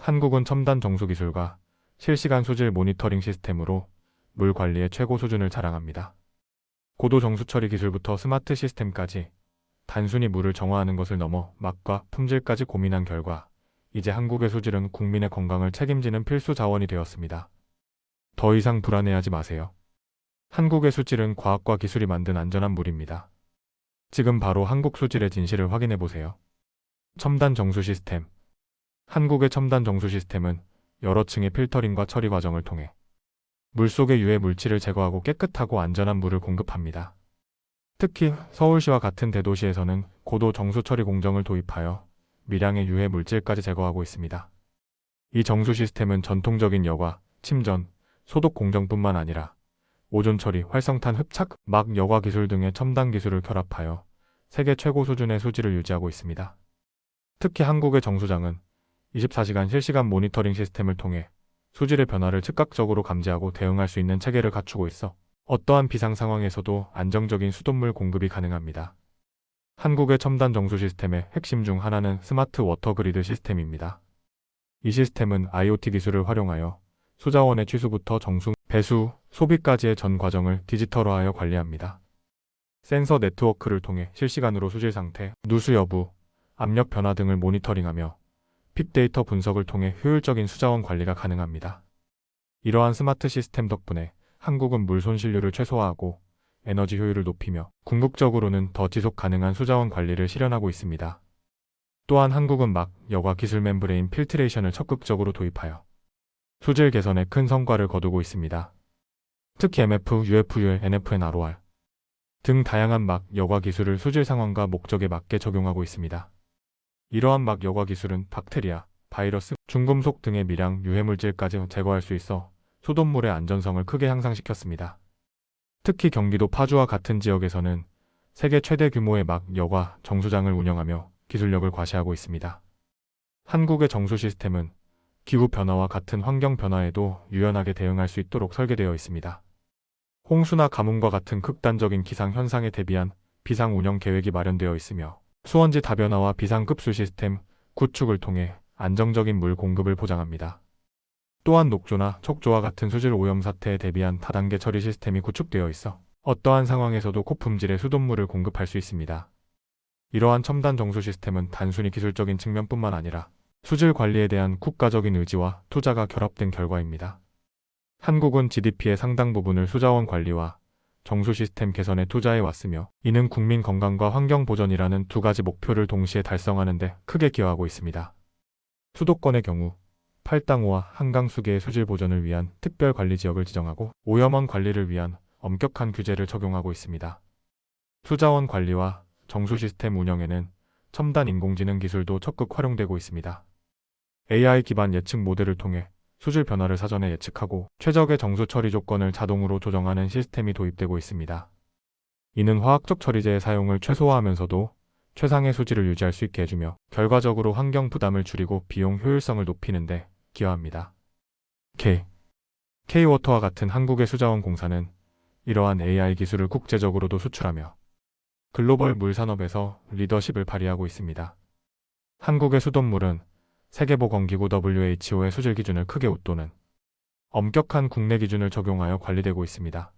한국은 첨단 정수 기술과 실시간 수질 모니터링 시스템으로 물 관리의 최고 수준을 자랑합니다. 고도 정수 처리 기술부터 스마트 시스템까지 단순히 물을 정화하는 것을 넘어 맛과 품질까지 고민한 결과 이제 한국의 수질은 국민의 건강을 책임지는 필수 자원이 되었습니다. 더 이상 불안해하지 마세요. 한국의 수질은 과학과 기술이 만든 안전한 물입니다. 지금 바로 한국 수질의 진실을 확인해 보세요. 첨단 정수 시스템. 한국의 첨단 정수 시스템은 여러 층의 필터링과 처리 과정을 통해 물속의 유해 물질을 제거하고 깨끗하고 안전한 물을 공급합니다. 특히 서울시와 같은 대도시에서는 고도 정수 처리 공정을 도입하여 미량의 유해 물질까지 제거하고 있습니다. 이 정수 시스템은 전통적인 여과, 침전, 소독 공정뿐만 아니라 오존 처리, 활성탄 흡착, 막 여과 기술 등의 첨단 기술을 결합하여 세계 최고 수준의 수질을 유지하고 있습니다. 특히 한국의 정수장은 24시간 실시간 모니터링 시스템을 통해 수질의 변화를 즉각적으로 감지하고 대응할 수 있는 체계를 갖추고 있어 어떠한 비상 상황에서도 안정적인 수돗물 공급이 가능합니다. 한국의 첨단 정수 시스템의 핵심 중 하나는 스마트 워터 그리드 시스템입니다. 이 시스템은 IoT 기술을 활용하여 수자원의 취수부터 정수, 배수, 소비까지의 전 과정을 디지털화하여 관리합니다. 센서 네트워크를 통해 실시간으로 수질 상태, 누수 여부, 압력 변화 등을 모니터링하며 빅데이터 분석을 통해 효율적인 수자원 관리가 가능합니다. 이러한 스마트 시스템 덕분에 한국은 물 손실률을 최소화하고 에너지 효율을 높이며 궁극적으로는 더 지속 가능한 수자원 관리를 실현하고 있습니다. 또한 한국은 막 여과 기술 멤브레인 필트레이션을 적극적으로 도입하여 수질 개선에 큰 성과를 거두고 있습니다. 특히 MF, UFUL, NFN-ROR 등 다양한 막 여과 기술을 수질 상황과 목적에 맞게 적용하고 있습니다. 이러한 막 여과 기술은 박테리아, 바이러스, 중금속 등의 미량 유해물질까지 제거할 수 있어 수돗물의 안전성을 크게 향상시켰습니다. 특히 경기도 파주와 같은 지역에서는 세계 최대 규모의 막 여과 정수장을 운영하며 기술력을 과시하고 있습니다. 한국의 정수 시스템은 기후 변화와 같은 환경 변화에도 유연하게 대응할 수 있도록 설계되어 있습니다. 홍수나 가뭄과 같은 극단적인 기상 현상에 대비한 비상 운영 계획이 마련되어 있으며 수원지 다변화와 비상급수 시스템 구축을 통해 안정적인 물 공급을 보장합니다. 또한 녹조나 척조와 같은 수질 오염 사태에 대비한 다단계 처리 시스템이 구축되어 있어 어떠한 상황에서도 고품질의 수돗물을 공급할 수 있습니다. 이러한 첨단 정수 시스템은 단순히 기술적인 측면뿐만 아니라 수질 관리에 대한 국가적인 의지와 투자가 결합된 결과입니다. 한국은 GDP의 상당 부분을 수자원 관리와 정수 시스템 개선에 투자해 왔으며 이는 국민 건강과 환경 보전이라는 두 가지 목표를 동시에 달성하는 데 크게 기여하고 있습니다. 수도권의 경우 팔당호와 한강수계의 수질 보전을 위한 특별 관리 지역을 지정하고 오염원 관리를 위한 엄격한 규제를 적용하고 있습니다. 수자원 관리와 정수 시스템 운영에는 첨단 인공지능 기술도 적극 활용되고 있습니다. AI 기반 예측 모델을 통해 수질 변화를 사전에 예측하고 최적의 정수 처리 조건을 자동으로 조정하는 시스템이 도입되고 있습니다. 이는 화학적 처리제의 사용을 최소화하면서도 최상의 수질을 유지할 수 있게 해주며 결과적으로 환경 부담을 줄이고 비용 효율성을 높이는 데 기여합니다. K-워터와 같은 한국의 수자원 공사는 이러한 AI 기술을 국제적으로도 수출하며 글로벌 물 산업에서 리더십을 발휘하고 있습니다. 한국의 수돗물은 세계보건기구 WHO의 수질 기준을 크게 웃도는 엄격한 국내 기준을 적용하여 관리되고 있습니다.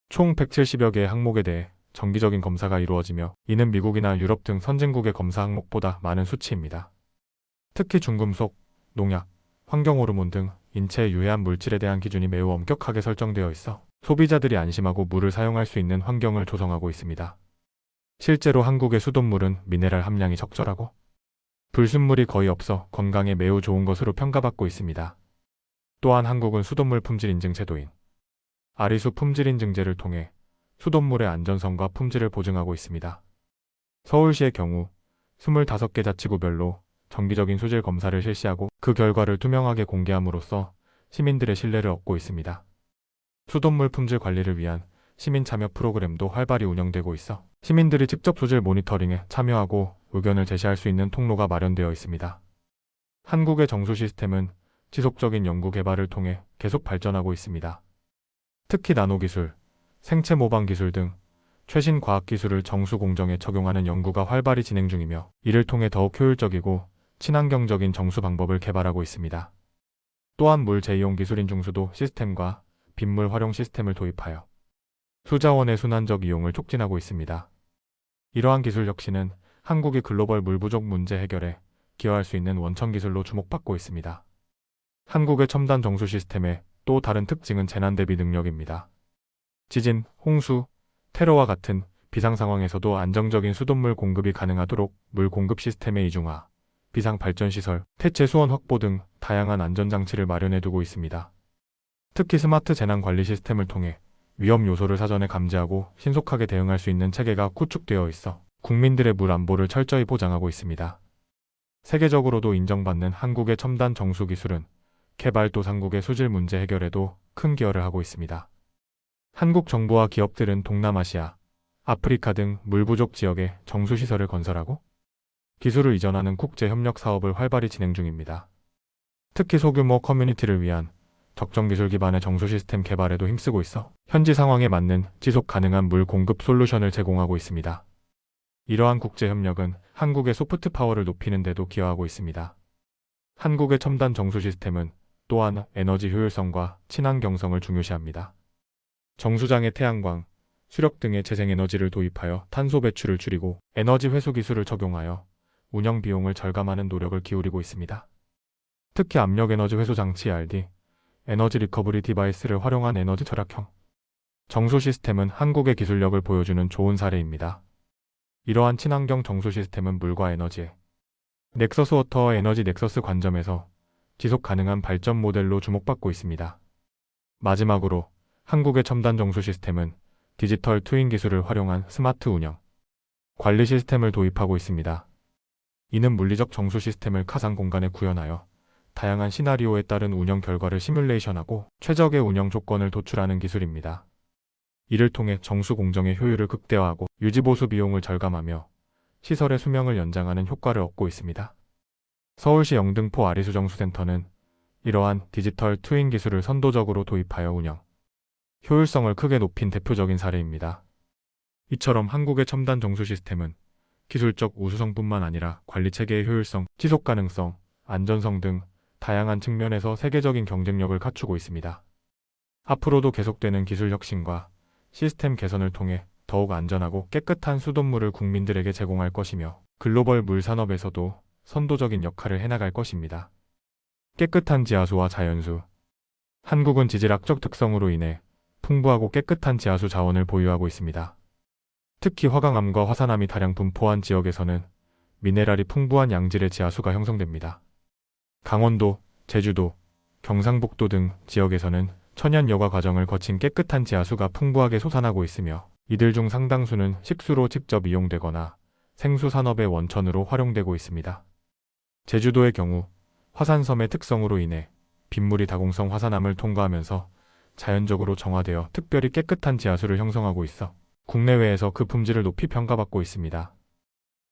총 170여 개의 항목에 대해 정기적인 검사가 이루어지며 이는 미국이나 유럽 등 선진국의 검사 항목보다 많은 수치입니다. 특히 중금속, 농약, 환경호르몬 등 인체에 유해한 물질에 대한 기준이 매우 엄격하게 설정되어 있어 소비자들이 안심하고 물을 사용할 수 있는 환경을 조성하고 있습니다. 실제로 한국의 수돗물은 미네랄 함량이 적절하고 불순물이 거의 없어 건강에 매우 좋은 것으로 평가받고 있습니다. 또한 한국은 수돗물 품질 인증 제도인 아리수 품질 인증제를 통해 수돗물의 안전성과 품질을 보증하고 있습니다. 서울시의 경우 25개 자치구별로 정기적인 수질 검사를 실시하고 그 결과를 투명하게 공개함으로써 시민들의 신뢰를 얻고 있습니다. 수돗물 품질 관리를 위한 시민 참여 프로그램도 활발히 운영되고 있어 시민들이 직접 수질 모니터링에 참여하고 의견을 제시할 수 있는 통로가 마련되어 있습니다. 한국의 정수 시스템은 지속적인 연구 개발을 통해 계속 발전하고 있습니다. 특히 나노기술, 생체 모방 기술 등 최신 과학기술을 정수 공정에 적용하는 연구가 활발히 진행 중이며 이를 통해 더욱 효율적이고 친환경적인 정수 방법을 개발하고 있습니다. 또한 물 재이용 기술인 중수도 시스템과 빗물 활용 시스템을 도입하여 수자원의 순환적 이용을 촉진하고 있습니다. 이러한 기술 혁신은 한국이 글로벌 물 부족 문제 해결에 기여할 수 있는 원천 기술로 주목받고 있습니다. 한국의 첨단 정수 시스템의 또 다른 특징은 재난 대비 능력입니다. 지진, 홍수, 테러와 같은 비상 상황에서도 안정적인 수돗물 공급이 가능하도록 물 공급 시스템의 이중화, 비상 발전 시설, 태체 수원 확보 등 다양한 안전 장치를 마련해 두고 있습니다. 특히 스마트 재난 관리 시스템을 통해 위험 요소를 사전에 감지하고 신속하게 대응할 수 있는 체계가 구축되어 있어 국민들의 물 안보를 철저히 보장하고 있습니다. 세계적으로도 인정받는 한국의 첨단 정수 기술은 개발도상국의 수질 문제 해결에도 큰 기여를 하고 있습니다. 한국 정부와 기업들은 동남아시아, 아프리카 등 물 부족 지역에 정수시설을 건설하고 기술을 이전하는 국제협력 사업을 활발히 진행 중입니다. 특히 소규모 커뮤니티를 위한 적정기술 기반의 정수 시스템 개발에도 힘쓰고 있어 현지 상황에 맞는 지속 가능한 물 공급 솔루션을 제공하고 있습니다. 이러한 국제협력은 한국의 소프트 파워를 높이는 데도 기여하고 있습니다. 한국의 첨단 정수 시스템은 또한 에너지 효율성과 친환경성을 중요시합니다. 정수장에 태양광, 수력 등의 재생에너지를 도입하여 탄소 배출을 줄이고 에너지 회수 기술을 적용하여 운영 비용을 절감하는 노력을 기울이고 있습니다. 특히 압력 에너지 회수 장치 ERD, 에너지 리커버리 디바이스를 활용한 에너지 절약형 정수 시스템은 한국의 기술력을 보여주는 좋은 사례입니다. 이러한 친환경 정수 시스템은 물과 에너지의 넥서스 워터 에너지 넥서스 관점에서 지속 가능한 발전 모델로 주목받고 있습니다. 마지막으로 한국의 첨단 정수 시스템은 디지털 트윈 기술을 활용한 스마트 운영, 관리 시스템을 도입하고 있습니다. 이는 물리적 정수 시스템을 가상 공간에 구현하여 다양한 시나리오에 따른 운영 결과를 시뮬레이션하고 최적의 운영 조건을 도출하는 기술입니다. 이를 통해 정수 공정의 효율을 극대화하고 유지보수 비용을 절감하며 시설의 수명을 연장하는 효과를 얻고 있습니다. 서울시 영등포 아리수정수센터는 이러한 디지털 트윈 기술을 선도적으로 도입하여 운영 효율성을 크게 높인 대표적인 사례입니다. 이처럼 한국의 첨단 정수 시스템은 기술적 우수성뿐만 아니라 관리체계의 효율성, 지속 가능성, 안전성 등 다양한 측면에서 세계적인 경쟁력을 갖추고 있습니다. 앞으로도 계속되는 기술 혁신과 시스템 개선을 통해 더욱 안전하고 깨끗한 수돗물을 국민들에게 제공할 것이며 글로벌 물 산업에서도 선도적인 역할을 해나갈 것입니다. 깨끗한 지하수와 자연수. 한국은 지질학적 특성으로 인해 풍부하고 깨끗한 지하수 자원을 보유하고 있습니다. 특히 화강암과 화산암이 다량 분포한 지역에서는 미네랄이 풍부한 양질의 지하수가 형성됩니다. 강원도, 제주도, 경상북도 등 지역에서는 천연 여과 과정을 거친 깨끗한 지하수가 풍부하게 솟아나고 있으며 이들 중 상당수는 식수로 직접 이용되거나 생수 산업의 원천으로 활용되고 있습니다. 제주도의 경우 화산섬의 특성으로 인해 빗물이 다공성 화산암을 통과하면서 자연적으로 정화되어 특별히 깨끗한 지하수를 형성하고 있어 국내외에서 그 품질을 높이 평가받고 있습니다.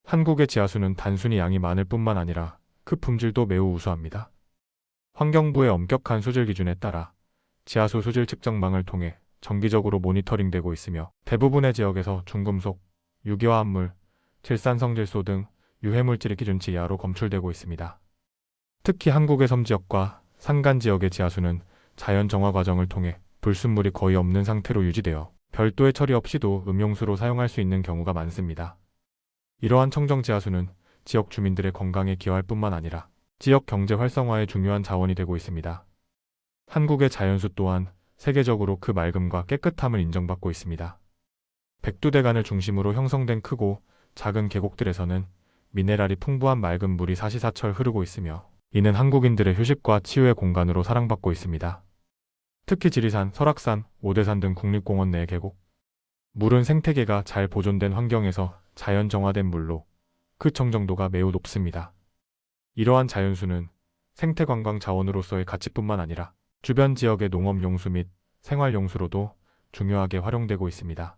한국의 지하수는 단순히 양이 많을 뿐만 아니라 그 품질도 매우 우수합니다. 환경부의 엄격한 수질 기준에 따라 지하수 수질 측정망을 통해 정기적으로 모니터링되고 있으며 대부분의 지역에서 중금속, 유기화합물, 질산성질소 등 유해물질이 기준치 이하로 검출되고 있습니다. 특히 한국의 섬지역과 산간 지역의 지하수는 자연 정화 과정을 통해 불순물이 거의 없는 상태로 유지되어 별도의 처리 없이도 음용수로 사용할 수 있는 경우가 많습니다. 이러한 청정 지하수는 지역 주민들의 건강에 기여할 뿐만 아니라 지역 경제 활성화의 중요한 자원이 되고 있습니다. 한국의 자연수 또한 세계적으로 그 맑음과 깨끗함을 인정받고 있습니다. 백두대간을 중심으로 형성된 크고 작은 계곡들에서는 미네랄이 풍부한 맑은 물이 사시사철 흐르고 있으며 이는 한국인들의 휴식과 치유의 공간으로 사랑받고 있습니다. 특히 지리산, 설악산, 오대산 등 국립공원 내 계곡. 물은 생태계가 잘 보존된 환경에서 자연 정화된 물로 그 청정도가 매우 높습니다. 이러한 자연수는 생태관광 자원으로서의 가치뿐만 아니라 주변 지역의 농업용수 및 생활용수로도 중요하게 활용되고 있습니다.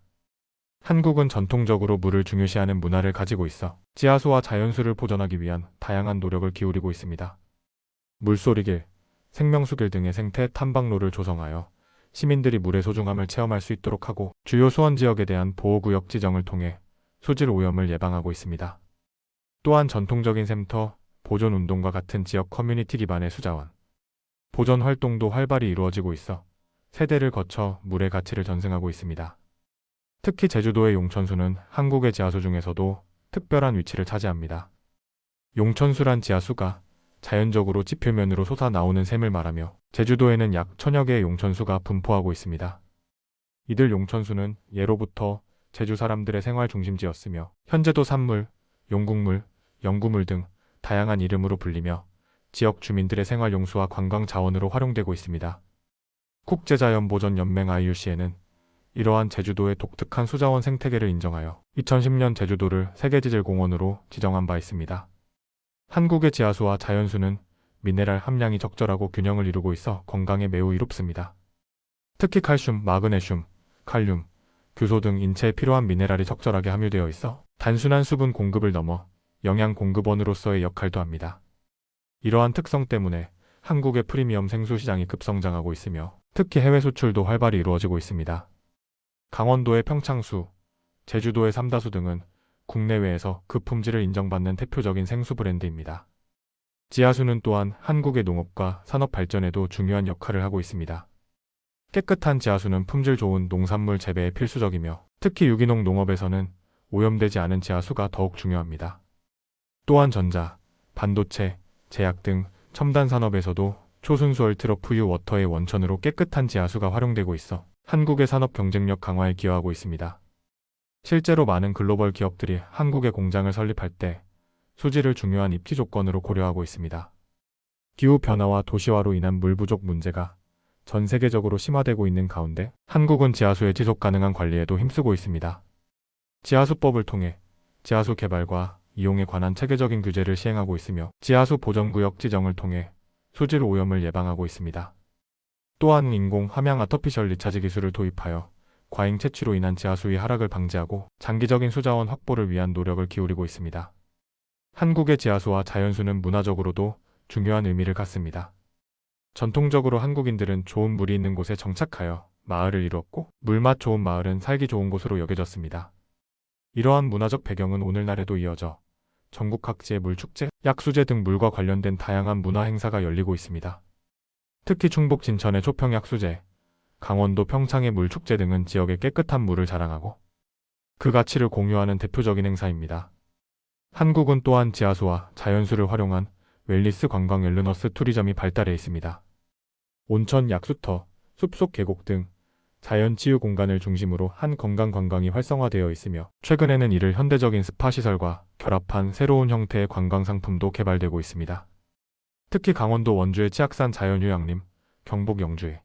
한국은 전통적으로 물을 중요시하는 문화를 가지고 있어 지하수와 자연수를 보존하기 위한 다양한 노력을 기울이고 있습니다. 물소리길, 생명수길 등의 생태 탐방로를 조성하여 시민들이 물의 소중함을 체험할 수 있도록 하고 주요 수원 지역에 대한 보호구역 지정을 통해 수질 오염을 예방하고 있습니다. 또한 전통적인 샘터, 보존 운동과 같은 지역 커뮤니티 기반의 수자원, 보존 활동도 활발히 이루어지고 있어 세대를 거쳐 물의 가치를 전승하고 있습니다. 특히 제주도의 용천수는 한국의 지하수 중에서도 특별한 위치를 차지합니다. 용천수란 지하수가 자연적으로 지표면으로 솟아나오는 샘을 말하며 제주도에는 약 1000여 개의 용천수가 분포하고 있습니다. 이들 용천수는 예로부터 제주 사람들의 생활 중심지였으며 현재도 산물, 용국물, 영구물 등 다양한 이름으로 불리며 지역 주민들의 생활 용수와 관광 자원으로 활용되고 있습니다. 국제자연보전연맹 IUCN은 이러한 제주도의 독특한 수자원 생태계를 인정하여 2010년 제주도를 세계지질공원으로 지정한 바 있습니다. 한국의 지하수와 자연수는 미네랄 함량이 적절하고 균형을 이루고 있어 건강에 매우 이롭습니다. 특히 칼슘, 마그네슘, 칼륨, 규소 등 인체에 필요한 미네랄이 적절하게 함유되어 있어 단순한 수분 공급을 넘어 영양 공급원으로서의 역할도 합니다. 이러한 특성 때문에 한국의 프리미엄 생수 시장이 급성장하고 있으며 특히 해외 수출도 활발히 이루어지고 있습니다. 강원도의 평창수, 제주도의 삼다수 등은 국내외에서 그 품질을 인정받는 대표적인 생수 브랜드입니다. 지하수는 또한 한국의 농업과 산업 발전에도 중요한 역할을 하고 있습니다. 깨끗한 지하수는 품질 좋은 농산물 재배에 필수적이며 특히 유기농 농업에서는 오염되지 않은 지하수가 더욱 중요합니다. 또한 전자, 반도체, 제약 등 첨단 산업에서도 초순수 얼트러 퓨어 워터의 원천으로 깨끗한 지하수가 활용되고 있어 한국의 산업 경쟁력 강화에 기여하고 있습니다. 실제로 많은 글로벌 기업들이 한국의 공장을 설립할 때 수지를 중요한 입지 조건으로 고려하고 있습니다. 기후변화와 도시화로 인한 물 부족 문제가 전 세계적으로 심화되고 있는 가운데 한국은 지하수의 지속 가능한 관리에도 힘쓰고 있습니다. 지하수법을 통해 지하수 개발과 이용에 관한 체계적인 규제를 시행하고 있으며 지하수 보전구역 지정을 통해 수질 오염을 예방하고 있습니다. 또한 인공 함양 아터피셜 리차지 기술을 도입하여 과잉 채취로 인한 지하수의 하락을 방지하고 장기적인 수자원 확보를 위한 노력을 기울이고 있습니다. 한국의 지하수와 자연수는 문화적으로도 중요한 의미를 갖습니다. 전통적으로 한국인들은 좋은 물이 있는 곳에 정착하여 마을을 이루었고 물맛 좋은 마을은 살기 좋은 곳으로 여겨졌습니다. 이러한 문화적 배경은 오늘날에도 이어져 전국 각지의 물축제, 약수제 등 물과 관련된 다양한 문화 행사가 열리고 있습니다. 특히 충북 진천의 초평약수제, 강원도 평창의 물축제 등은 지역의 깨끗한 물을 자랑하고 그 가치를 공유하는 대표적인 행사입니다. 한국은 또한 지하수와 자연수를 활용한 웰니스 관광 웰너스 투리즘이 발달해 있습니다. 온천, 약수터, 숲속 계곡 등 자연 치유 공간을 중심으로 한 건강 관광이 활성화되어 있으며 최근에는 이를 현대적인 스파 시설과 결합한 새로운 형태의 관광 상품도 개발되고 있습니다. 특히 강원도 원주의 치악산 자연휴양림, 경북 영주의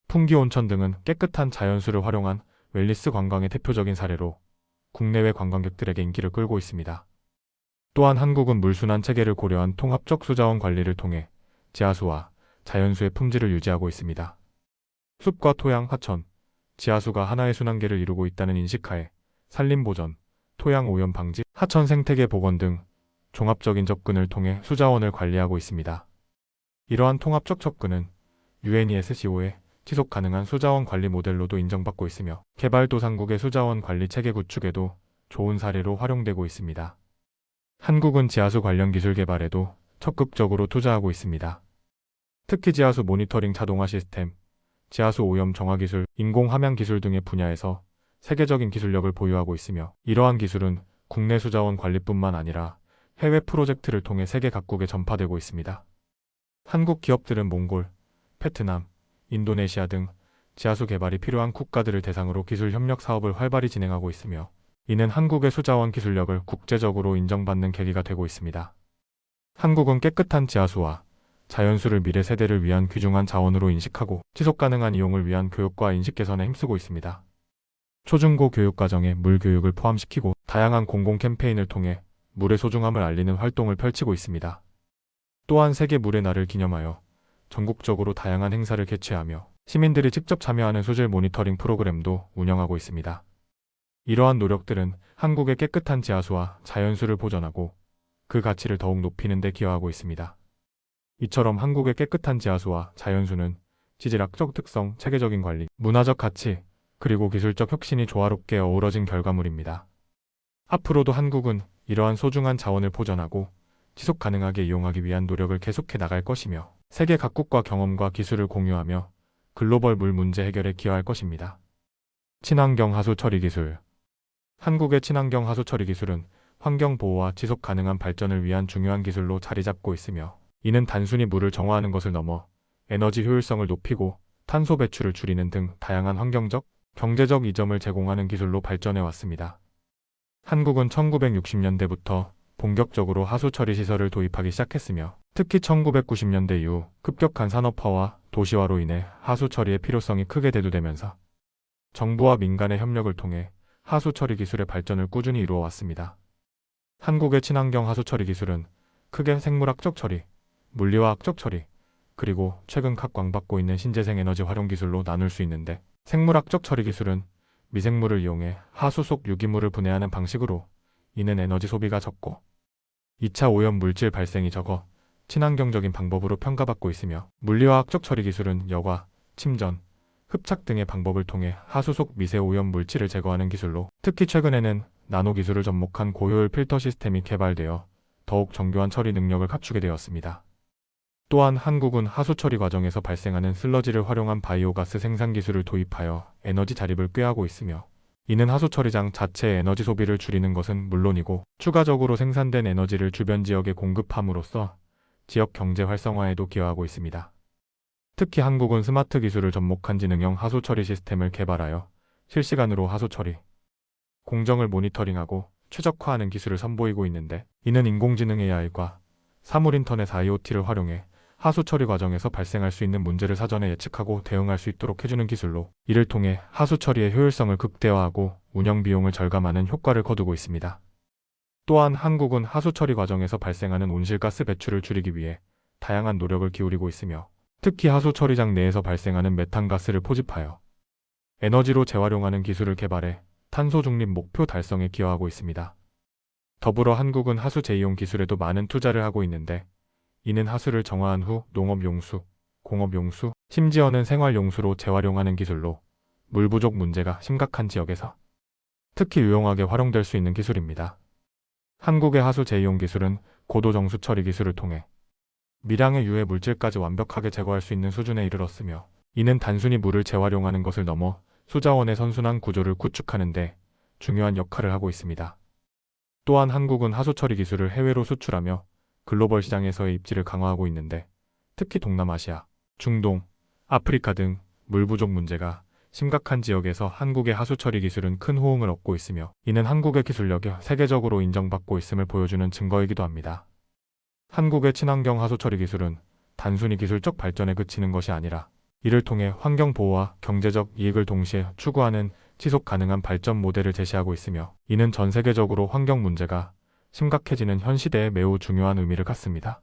풍기 온천 등은 깨끗한 자연수를 활용한 웰니스 관광의 대표적인 사례로 국내외 관광객들에게 인기를 끌고 있습니다. 또한 한국은 물순환 체계를 고려한 통합적 수자원 관리를 통해 지하수와 자연수의 품질을 유지하고 있습니다. 숲과 토양, 하천, 지하수가 하나의 순환계를 이루고 있다는 인식하에 산림보전, 토양 오염 방지, 하천 생태계 복원 등 종합적인 접근을 통해 수자원을 관리하고 있습니다. 이러한 통합적 접근은 UNESCO의 지속 가능한 수자원 관리 모델로도 인정받고 있으며 개발도상국의 수자원 관리 체계 구축에도 좋은 사례로 활용되고 있습니다. 한국은 지하수 관련 기술 개발에도 적극적으로 투자하고 있습니다. 특히 지하수 모니터링 자동화 시스템, 지하수 오염 정화 기술, 인공 함양 기술 등의 분야에서 세계적인 기술력을 보유하고 있으며 이러한 기술은 국내 수자원 관리뿐만 아니라 해외 프로젝트를 통해 세계 각국에 전파되고 있습니다. 한국 기업들은 몽골, 베트남, 인도네시아 등 지하수 개발이 필요한 국가들을 대상으로 기술 협력 사업을 활발히 진행하고 있으며 이는 한국의 수자원 기술력을 국제적으로 인정받는 계기가 되고 있습니다. 한국은 깨끗한 지하수와 자연수를 미래 세대를 위한 귀중한 자원으로 인식하고 지속가능한 이용을 위한 교육과 인식 개선에 힘쓰고 있습니다. 초중고 교육과정에 물 교육을 포함시키고 다양한 공공 캠페인을 통해 물의 소중함을 알리는 활동을 펼치고 있습니다. 또한 세계 물의 날을 기념하여 전국적으로 다양한 행사를 개최하며 시민들이 직접 참여하는 수질 모니터링 프로그램도 운영하고 있습니다. 이러한 노력들은 한국의 깨끗한 지하수와 자연수를 보존하고 그 가치를 더욱 높이는 데 기여하고 있습니다. 이처럼 한국의 깨끗한 지하수와 자연수는 지질학적 특성, 체계적인 관리, 문화적 가치, 그리고 기술적 혁신이 조화롭게 어우러진 결과물입니다. 앞으로도 한국은 이러한 소중한 자원을 보존하고 지속 가능하게 이용하기 위한 노력을 계속해 나갈 것이며 세계 각국과 경험과 기술을 공유하며 글로벌 물 문제 해결에 기여할 것입니다. 친환경 하수 처리 기술. 한국의 친환경 하수 처리 기술은 환경 보호와 지속 가능한 발전을 위한 중요한 기술로 자리 잡고 있으며, 이는 단순히 물을 정화하는 것을 넘어 에너지 효율성을 높이고 탄소 배출을 줄이는 등 다양한 환경적, 경제적 이점을 제공하는 기술로 발전해 왔습니다. 한국은 1960년대부터 본격적으로 하수 처리 시설을 도입하기 시작했으며, 특히 1990년대 이후 급격한 산업화와 도시화로 인해 하수 처리의 필요성이 크게 대두되면서 정부와 민간의 협력을 통해 하수 처리 기술의 발전을 꾸준히 이루어 왔습니다. 한국의 친환경 하수 처리 기술은 크게 생물학적 처리, 물리화학적 처리, 그리고 최근 각광받고 있는 신재생 에너지 활용 기술로 나눌 수 있는데, 생물학적 처리 기술은 미생물을 이용해 하수 속 유기물을 분해하는 방식으로 이는 에너지 소비가 적고 2차 오염 물질 발생이 적어 친환경적인 방법으로 평가받고 있으며, 물리화학적 처리 기술은 여과, 침전, 흡착 등의 방법을 통해 하수 속 미세 오염 물질을 제거하는 기술로, 특히 최근에는 나노 기술을 접목한 고효율 필터 시스템이 개발되어 더욱 정교한 처리 능력을 갖추게 되었습니다. 또한 한국은 하수 처리 과정에서 발생하는 슬러지를 활용한 바이오가스 생산 기술을 도입하여 에너지 자립을 꾀하고 있으며, 이는 하수 처리장 자체의 에너지 소비를 줄이는 것은 물론이고 추가적으로 생산된 에너지를 주변 지역에 공급함으로써 지역 경제 활성화에도 기여하고 있습니다. 특히 한국은 스마트 기술을 접목한 지능형 하수 처리 시스템을 개발하여 실시간으로 하수 처리 공정을 모니터링하고 최적화하는 기술을 선보이고 있는데, 이는 인공지능 AI과 사물 인터넷 IoT를 활용해 하수 처리 과정에서 발생할 수 있는 문제를 사전에 예측하고 대응할 수 있도록 해주는 기술로, 이를 통해 하수 처리의 효율성을 극대화하고 운영 비용을 절감하는 효과를 거두고 있습니다. 또한 한국은 하수 처리 과정에서 발생하는 온실가스 배출을 줄이기 위해 다양한 노력을 기울이고 있으며, 특히 하수 처리장 내에서 발생하는 메탄가스를 포집하여 에너지로 재활용하는 기술을 개발해 탄소 중립 목표 달성에 기여하고 있습니다. 더불어 한국은 하수 재이용 기술에도 많은 투자를 하고 있는데, 이는 하수를 정화한 후 농업용수, 공업용수, 심지어는 생활용수로 재활용하는 기술로 물 부족 문제가 심각한 지역에서 특히 유용하게 활용될 수 있는 기술입니다. 한국의 하수 재이용 기술은 고도 정수 처리 기술을 통해 미량의 유해 물질까지 완벽하게 제거할 수 있는 수준에 이르렀으며, 이는 단순히 물을 재활용하는 것을 넘어 수자원의 선순환 구조를 구축하는 데 중요한 역할을 하고 있습니다. 또한 한국은 하수 처리 기술을 해외로 수출하며 글로벌 시장에서의 입지를 강화하고 있는데, 특히 동남아시아, 중동, 아프리카 등 물 부족 문제가 심각한 지역에서 한국의 하수 처리 기술은 큰 호응을 얻고 있으며, 이는 한국의 기술력이 세계적으로 인정받고 있음을 보여주는 증거이기도 합니다. 한국의 친환경 하수 처리 기술은 단순히 기술적 발전에 그치는 것이 아니라 이를 통해 환경 보호와 경제적 이익을 동시에 추구하는 지속 가능한 발전 모델을 제시하고 있으며, 이는 전 세계적으로 환경 문제가 심각해지는 현 시대에 매우 중요한 의미를 갖습니다.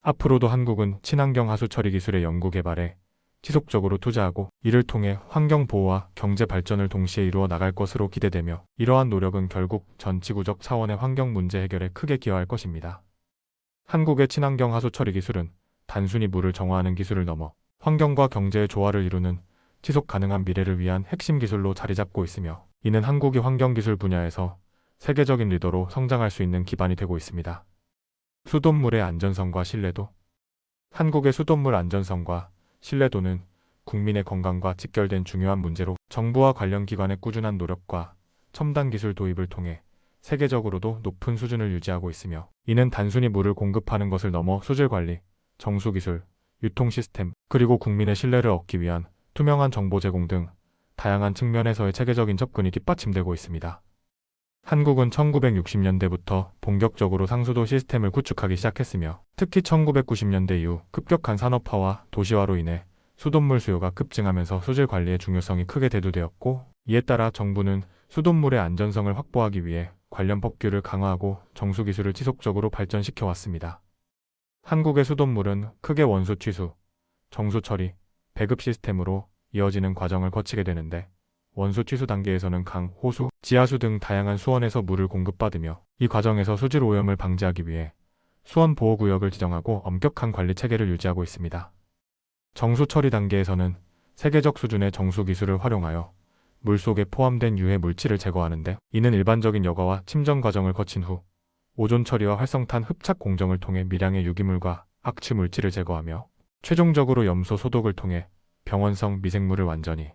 앞으로도 한국은 친환경 하수 처리 기술의 연구 개발에 지속적으로 투자하고 이를 통해 환경 보호와 경제 발전을 동시에 이루어 나갈 것으로 기대되며, 이러한 노력은 결국 전 지구적 차원의 환경 문제 해결에 크게 기여할 것입니다. 한국의 친환경 하수 처리 기술은 단순히 물을 정화하는 기술을 넘어 환경과 경제의 조화를 이루는 지속 가능한 미래를 위한 핵심 기술로 자리 잡고 있으며, 이는 한국이 환경기술 분야에서 세계적인 리더로 성장할 수 있는 기반이 되고 있습니다. 수돗물의 안전성과 신뢰도. 한국의 수돗물 안전성과 신뢰도는 국민의 건강과 직결된 중요한 문제로, 정부와 관련 기관의 꾸준한 노력과 첨단 기술 도입을 통해 세계적으로도 높은 수준을 유지하고 있으며, 이는 단순히 물을 공급하는 것을 넘어 수질 관리, 정수 기술, 유통 시스템, 그리고 국민의 신뢰를 얻기 위한 투명한 정보 제공 등 다양한 측면에서의 체계적인 접근이 뒷받침되고 있습니다. 한국은 1960년대부터 본격적으로 상수도 시스템을 구축하기 시작했으며, 특히 1990년대 이후 급격한 산업화와 도시화로 인해 수돗물 수요가 급증하면서 수질 관리의 중요성이 크게 대두되었고, 이에 따라 정부는 수돗물의 안전성을 확보하기 위해 관련 법규를 강화하고 정수 기술을 지속적으로 발전시켜 왔습니다. 한국의 수돗물은 크게 원수 취수, 정수 처리, 배급 시스템으로 이어지는 과정을 거치게 되는데, 원수 취수 단계에서는 강, 호수, 지하수 등 다양한 수원에서 물을 공급받으며, 이 과정에서 수질 오염을 방지하기 위해 수원 보호구역을 지정하고 엄격한 관리 체계를 유지하고 있습니다. 정수 처리 단계에서는 세계적 수준의 정수 기술을 활용하여 물속에 포함된 유해 물질을 제거하는데, 이는 일반적인 여과와 침전 과정을 거친 후 오존 처리와 활성탄 흡착 공정을 통해 미량의 유기물과 악취 물질을 제거하며 최종적으로 염소 소독을 통해 병원성 미생물을 완전히